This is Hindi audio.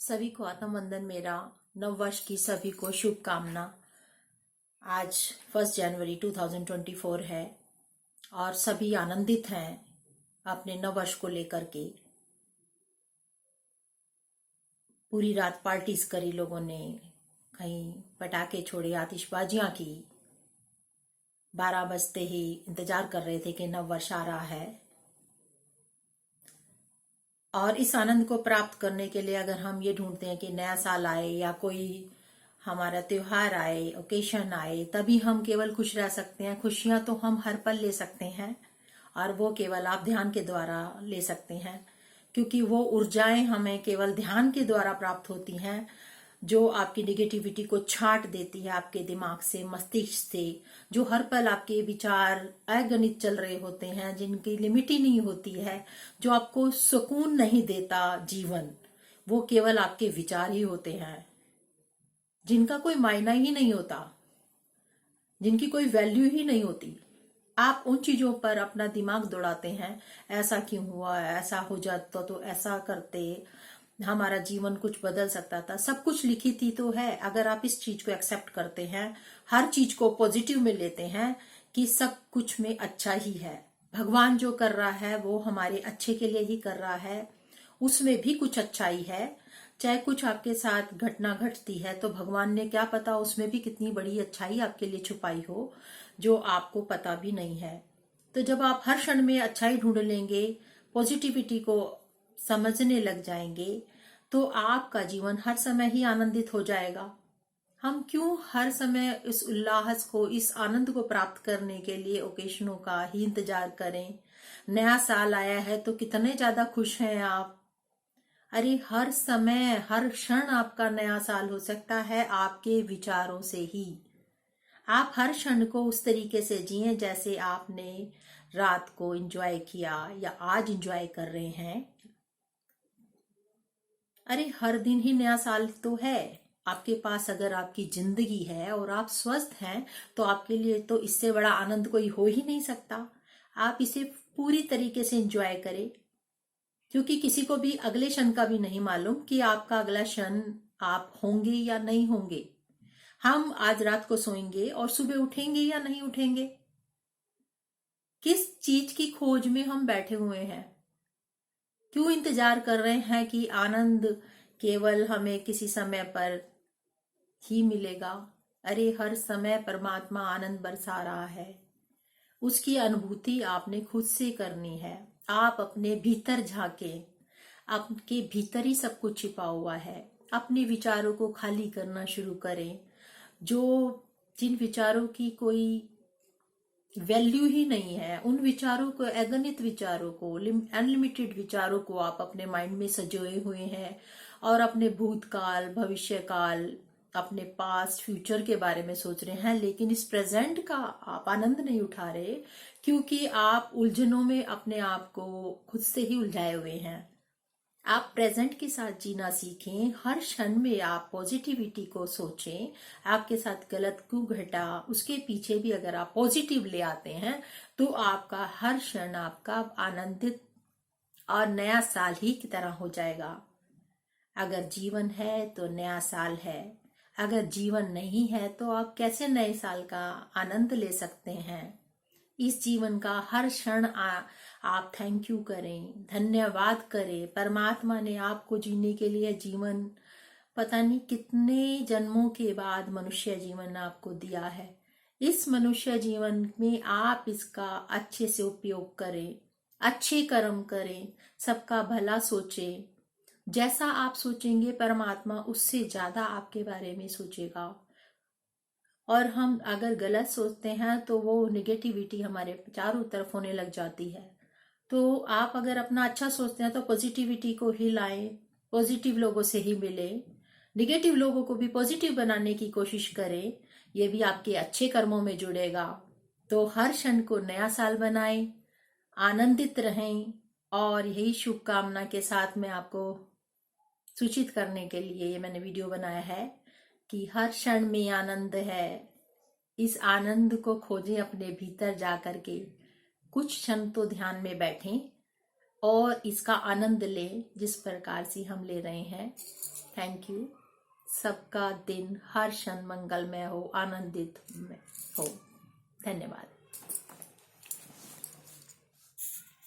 सभी को आत्म वंदन। मेरा नव वर्ष की सभी को शुभकामना। आज 1 जनवरी 2024 है और सभी आनंदित हैं अपने नव वर्ष को लेकर के। पूरी रात पार्टीज करी लोगों ने, कहीं पटाखे छोड़े, आतिशबाजियां की। 12 बजते ही इंतजार कर रहे थे कि नव वर्ष आ रहा है। और इस आनंद को प्राप्त करने के लिए अगर हम ये ढूंढते हैं कि नया साल आए या कोई हमारा त्योहार आए, ओकेशन आए, तभी हम केवल खुश रह सकते हैं। खुशियां तो हम हर पल ले सकते हैं और वो केवल आप ध्यान के द्वारा ले सकते हैं, क्योंकि वो ऊर्जाएं हमें केवल ध्यान के द्वारा प्राप्त होती हैं, जो आपकी निगेटिविटी को छांट देती है आपके दिमाग से, मस्तिष्क से। जो हर पल आपके विचार अगणित चल रहे होते हैं, जिनकी लिमिट ही नहीं होती है, जो आपको सुकून नहीं देता जीवन, वो केवल आपके विचार ही होते हैं, जिनका कोई मायना ही नहीं होता, जिनकी कोई वैल्यू ही नहीं होती। आप उन चीजों पर अपना दिमाग दौड़ाते हैं, ऐसा क्यों हुआ, ऐसा हो जाता तो ऐसा करते, हमारा जीवन कुछ बदल सकता था। सब कुछ लिखित ही तो है। अगर आप इस चीज को एक्सेप्ट करते हैं, हर चीज को पॉजिटिव में लेते हैं कि सब कुछ में अच्छा ही है, भगवान जो कर रहा है वो हमारे अच्छे के लिए ही कर रहा है, उसमें भी कुछ अच्छाई है। चाहे कुछ आपके साथ घटना घटती है तो भगवान ने क्या पता उसमें भी कितनी बड़ी अच्छाई आपके लिए छुपाई हो, जो आपको पता भी नहीं है। तो जब आप हर क्षण में अच्छाई ढूंढ लेंगे, पॉजिटिविटी को समझने लग जाएंगे, तो आपका जीवन हर समय ही आनंदित हो जाएगा। हम क्यों हर समय इस उल्लास को, इस आनंद को प्राप्त करने के लिए ओकेशनों का ही इंतजार करें। नया साल आया है तो कितने ज्यादा खुश हैं आप। अरे हर समय, हर क्षण आपका नया साल हो सकता है आपके विचारों से ही। आप हर क्षण को उस तरीके से जिए जैसे आपने रात को एंजॉय किया या आज एंजॉय कर रहे हैं। अरे हर दिन ही नया साल तो है आपके पास। अगर आपकी जिंदगी है और आप स्वस्थ हैं तो आपके लिए तो इससे बड़ा आनंद कोई हो ही नहीं सकता। आप इसे पूरी तरीके से एंजॉय करें, क्योंकि किसी को भी अगले क्षण का भी नहीं मालूम कि आपका अगला क्षण आप होंगे या नहीं होंगे। हम आज रात को सोएंगे और सुबह उठेंगे या नहीं उठेंगे। किस चीज की खोज में हम बैठे हुए हैं? क्यों इंतजार कर रहे हैं कि आनंद केवल हमें किसी समय पर ही मिलेगा? अरे हर समय परमात्मा आनंद बरसा रहा है। उसकी अनुभूति आपने खुद से करनी है। आप अपने भीतर झांकें, आपके भीतर ही सब कुछ छिपा हुआ है। अपने विचारों को खाली करना शुरू करें। जिन विचारों की कोई वैल्यू ही नहीं है, उन विचारों को, अगणित विचारों को, अनलिमिटेड विचारों को आप अपने माइंड में सजोए हुए हैं और अपने भूतकाल, भविष्यकाल, अपने पास्ट, फ्यूचर के बारे में सोच रहे हैं, लेकिन इस प्रेजेंट का आप आनंद नहीं उठा रहे, क्योंकि आप उलझनों में अपने आप को खुद से ही उलझाए हुए हैं। आप प्रेजेंट के साथ जीना सीखें। हर क्षण में आप पॉजिटिविटी को सोचें। आपके साथ गलत क्यों घटा, उसके पीछे भी अगर आप पॉजिटिव ले आते हैं तो आपका हर क्षण आपका आनंदित और नया साल ही की तरह हो जाएगा। अगर जीवन है तो नया साल है, अगर जीवन नहीं है तो आप कैसे नए साल का आनंद ले सकते हैं? इस जीवन का हर क्षण आप थैंक यू करें, धन्यवाद करें। परमात्मा ने आपको जीने के लिए जीवन, पता नहीं कितने जन्मों के बाद मनुष्य जीवन आपको दिया है। इस मनुष्य जीवन में आप इसका अच्छे से उपयोग करें, अच्छे कर्म करें, सबका भला सोचें। जैसा आप सोचेंगे परमात्मा उससे ज्यादा आपके बारे में सोचेगा। और हम अगर गलत सोचते हैं तो वो निगेटिविटी हमारे चारों तरफ होने लग जाती है। तो आप अगर अपना अच्छा सोचते हैं तो पॉजिटिविटी को ही लाएं, पॉजिटिव लोगों से ही मिलें, निगेटिव लोगों को भी पॉजिटिव बनाने की कोशिश करें। ये भी आपके अच्छे कर्मों में जुड़ेगा। तो हर क्षण को नया साल बनाएं, आनंदित रहें। और यही शुभकामना के साथ मैं आपको सूचित करने के लिए ये मैंने वीडियो बनाया है कि हर क्षण में आनंद है। इस आनंद को खोजें अपने भीतर जा करके। कुछ क्षण तो ध्यान में बैठें और इसका आनंद लें जिस प्रकार से हम ले रहे हैं। Thank you. सबका दिन हर क्षण मंगलमय हो, आनंदित हो। धन्यवाद।